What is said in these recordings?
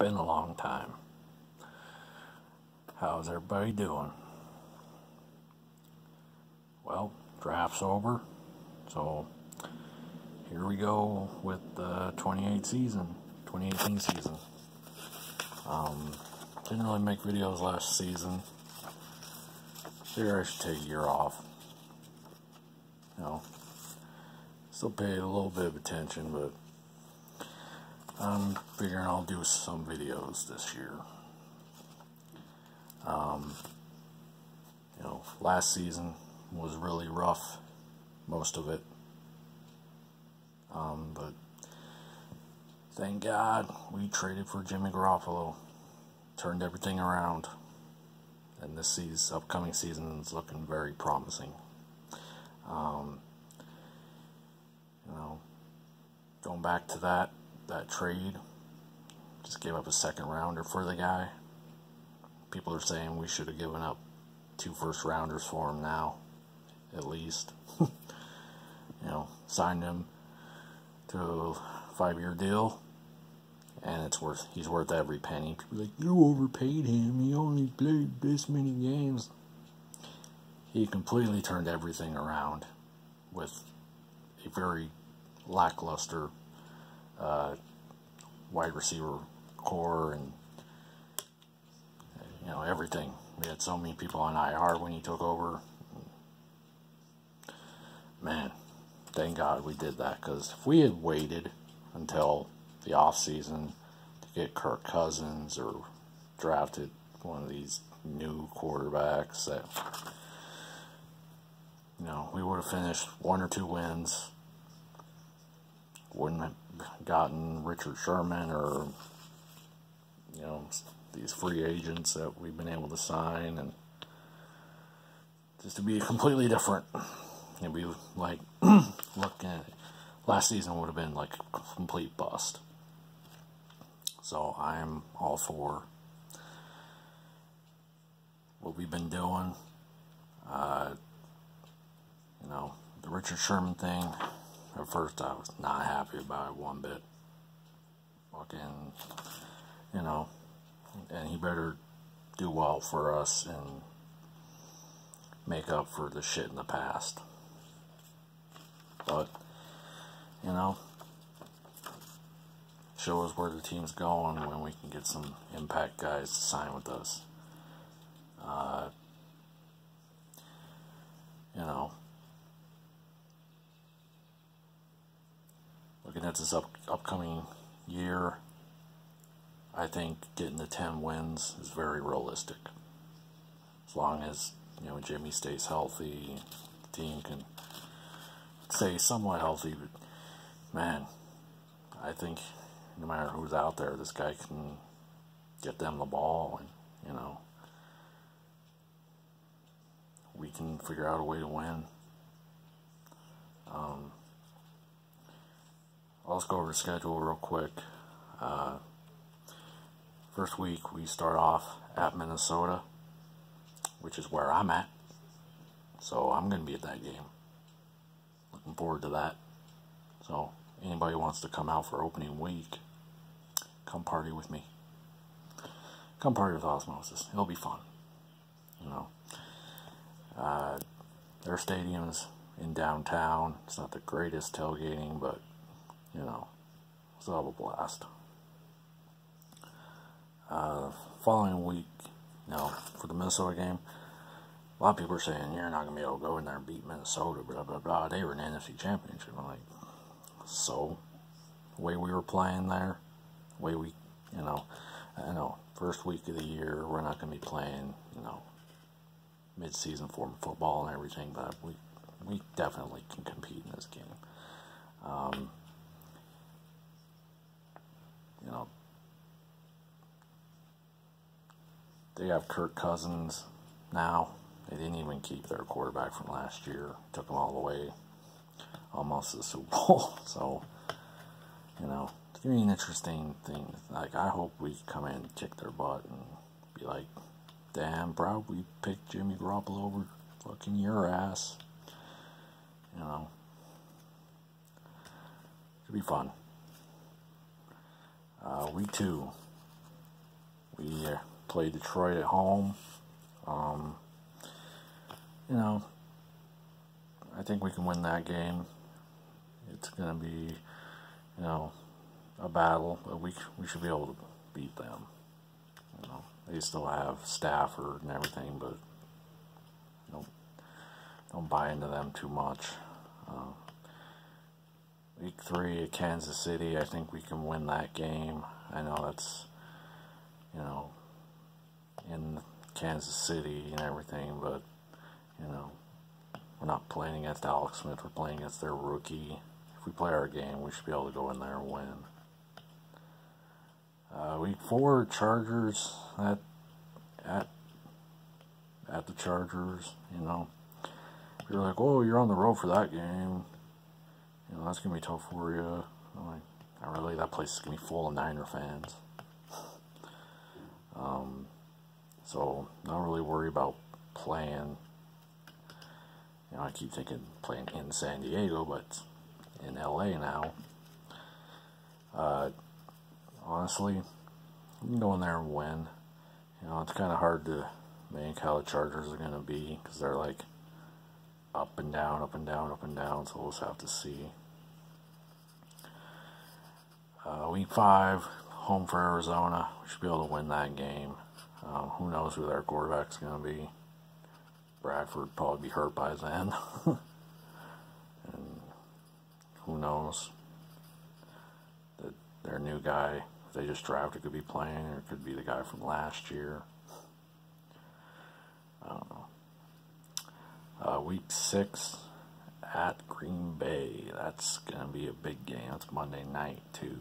Been a long time. How's everybody doing? Well, draft's over, so here we go with the 2018 season. Didn't really make videos last season. Figured I should take a year off. Still paid a little bit of attention, but I'm figuring I'll do some videos this year. Last season was really rough, most of it. But thank God we traded for Jimmy Garoppolo, turned everything around, and this upcoming season is looking very promising. Going back to that trade, just gave up a second rounder for the guy. People are saying we should have given up 2 first rounders for him now, at least. Signed him to a 5-year deal, and he's worth every penny. People are like, you overpaid him, he only played this many games. He completely turned everything around with a very lackluster wide receiver core and everything. We had so many people on IR when he took over. Man, thank God we did that, because if we had waited until the off season to get Kirk Cousins or drafted one of these new quarterbacks, that we would have finished 1 or 2 wins. Wouldn't have gotten Richard Sherman or these free agents that we've been able to sign, and just to be completely different. It'd be like looking at it, last season would have been like a complete bust. So I'm all for what we've been doing. The Richard Sherman thing, at first I was not happy about it one bit. And he better do well for us and make up for the shit in the past. But, show us where the team's going when we can get some impact guys to sign with us. Looking at this upcoming year, I think getting to 10 wins is very realistic. As long as, Jimmy stays healthy, the team can stay somewhat healthy. But, man, I think no matter who's out there, this guy can get them the ball, and, we can figure out a way to win. Let's go over the schedule real quick. First week, we start off at Minnesota, which is where I'm at. So I'm going to be at that game. Looking forward to that. So anybody wants to come out for opening week, come party with me. Come party with Osmosis. It'll be fun. Their stadium's in downtown. It's not the greatest tailgating, but, still have a blast. Following week, for the Minnesota game, a lot of people are saying you're not going to be able to go in there and beat Minnesota, blah, blah, blah. They were in the NFC Championship. I'm like, so? The way we were playing there, the way we, I know, first week of the year, we're not going to be playing, mid-season form football and everything, but we definitely can compete in this game. They have Kirk Cousins now. They didn't even keep their quarterback from last year. Took them all the way almost to the Super Bowl. So, it's going to be an interesting thing. Like, I hope we come in and kick their butt and be like, damn, bro, we picked Jimmy Garoppolo over fucking your ass. It'll be fun. Week 2, We play Detroit at home. You know, I think we can win that game. It's going to be, you know, a battle, but we should be able to beat them. You know, they still have Stafford and everything, but don't buy into them too much. Week 3 at Kansas City, I think we can win that game. I know that's, you know, in Kansas City and everything, but, you know, we're not playing against Alex Smith, we're playing against their rookie. If we play our game, we should be able to go in there and win. Week 4, Chargers at the Chargers, you know. You're like, oh, you're on the road for that game. You know, that's going to be tough for you. I'm like, not really, that place is going to be full of Niner fans. So, not really worried about playing. You know, I keep thinking playing in San Diego, but in LA now. Honestly, you can go in there and win. You know, it's kind of hard to make how the Chargers are going to be, because they're like up and down, up and down, up and down, so we'll just have to see. Week 5, home for Arizona. We should be able to win that game. Who knows who their quarterback's going to be. Bradford will probably be hurt by then. And who knows? Their new guy they just drafted could be playing, or it could be the guy from last year. I don't know. Week 6 at Green Bay. That's going to be a big game. It's Monday night, too.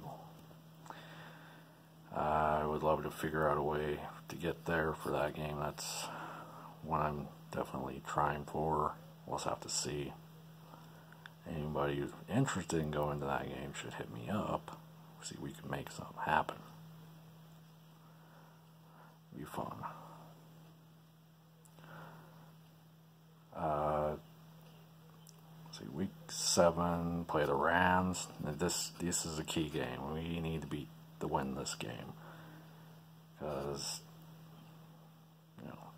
I would love to figure out a way to get there for that game. That's one I'm definitely trying for. We'll just have to see. Anybody who's interested in going to that game should hit me up. See if we can make something happen. It'll be fun. Week 7, play the Rams. This is a key game. We need to win this game, because you know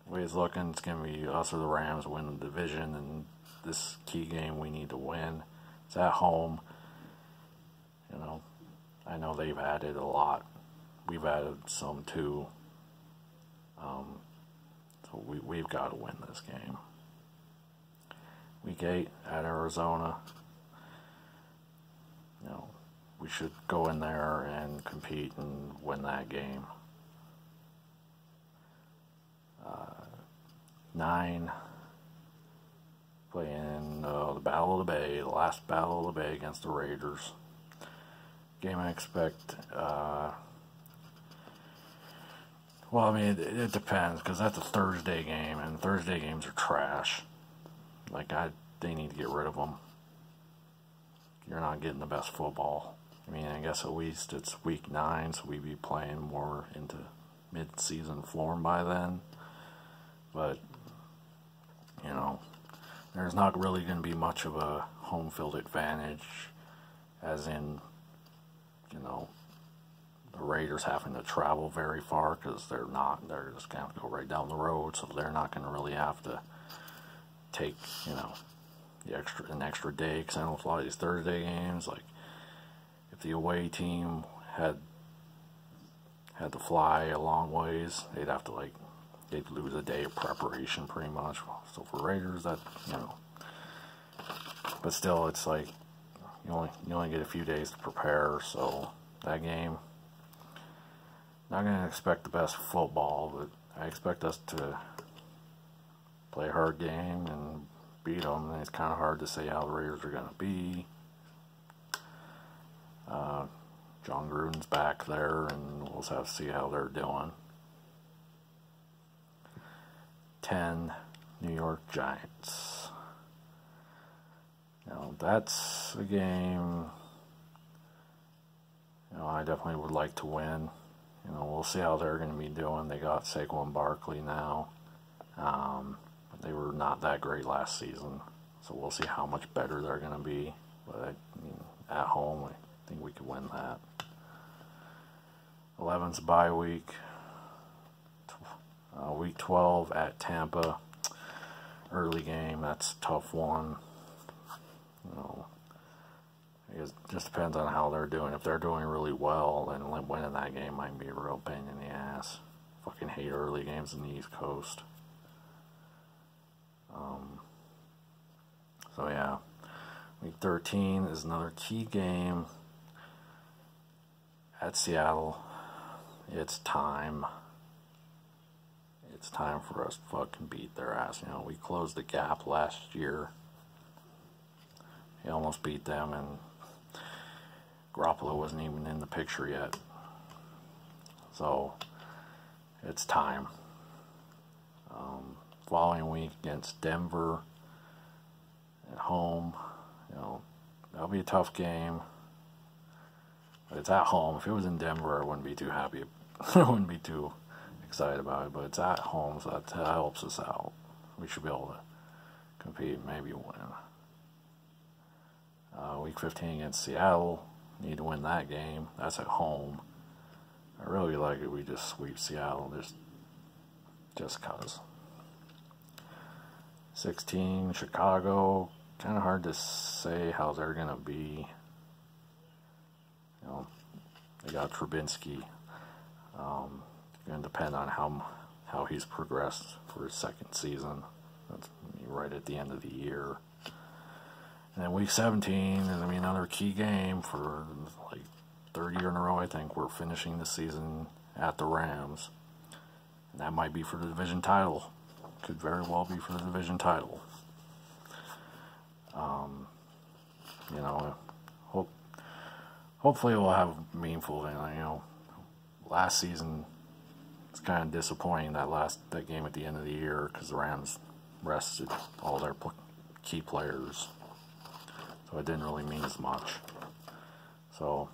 the way it's looking, it's gonna be us or the Rams win the division, and this key game we need to win. It's at home. You know, I know they've added a lot. We've added some too. So we've got to win this game. Week 8 at Arizona. You know, we should go in there and compete and win that game. 9, playing the Battle of the Bay, the last Battle of the Bay against the Raiders. Game I expect, well, I mean, it depends, because that's a Thursday game, and Thursday games are trash. Like, they need to get rid of them. You're not getting the best football. I mean, I guess at least it's week 9, so we'd be playing more into mid-season form by then. But, you know, there's not really going to be much of a home field advantage, as in, you know, the Raiders having to travel very far, because they're just going to have to go right down the road, so they're not going to really have to take, you know, an extra day, because I know a lot of these Thursday games, like, if the away team had to fly a long ways, they'd have to, like, they'd lose a day of preparation pretty much. So for Raiders, that, you know, but still, it's like you only get a few days to prepare. So that game, not going to expect the best football, but I expect us to play a hard game and beat them. And it's kind of hard to say how the Raiders are going to be. John Gruden's back there, and we'll just have to see how they're doing. 10, New York Giants. Now, that's a game, you know, I definitely would like to win. You know, we'll see how they're going to be doing. They got Saquon Barkley now. They were not that great last season, so we'll see how much better they're going to be. But I mean, at home, I think we could win that. 11's bye week. week 12 at Tampa. Early game, that's a tough one. You know, it just depends on how they're doing. If they're doing really well, then winning that game might be a real pain in the ass. Fucking hate early games in the East Coast. So yeah, week 13 is another key game at Seattle. It's time. It's time for us to fucking beat their ass. You know, we closed the gap last year. We almost beat them, and Garoppolo wasn't even in the picture yet. So, it's time. Following week against Denver at home. You know, that'll be a tough game. But it's at home. If it was in Denver, I wouldn't be too happy. I wouldn't be too excited about it. But it's at home, so that helps us out. We should be able to compete and maybe win. Week 15 against Seattle. Need to win that game. That's at home. I really like it. We just sweep Seattle. Just cause. 16, Chicago. Kind of hard to say how they're going to be. You know, they got Trubinsky. Going to depend on how he's progressed for his second season. That's right at the end of the year. And then week 17 is going to be another key game for like third year in a row. I think we're finishing the season at the Rams. And that might be for the division title. Could very well be for the division title. You know, hopefully we'll have meaningful. You know, last season it's kind of disappointing that game at the end of the year because the Rams rested all their key players, so it didn't really mean as much. So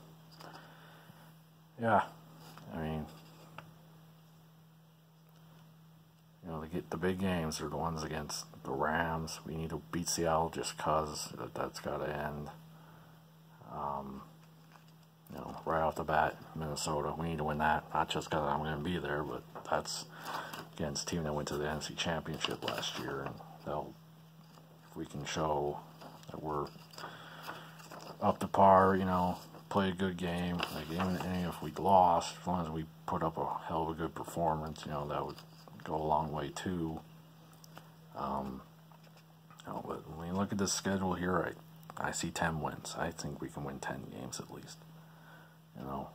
yeah, I mean, you know, the big games are the ones against the Rams. We need to beat Seattle just because that's got to end. You know, right off the bat, Minnesota, we need to win that. Not just because I'm going to be there, but that's against a team that went to the NFC Championship last year. And if we can show that we're up to par, you know, play a good game. Like even if we lost, as long as we put up a hell of a good performance, you know, that would go a long way too. You know, but when you look at the schedule here, I see 10 wins. I think we can win 10 games at least. You know.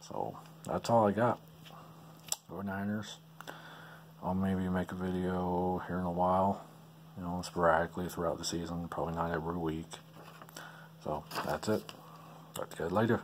So that's all I got. Go Niners. I'll maybe make a video here in a while. You know, sporadically throughout the season. Probably not every week. So that's it. Talk to you guys later.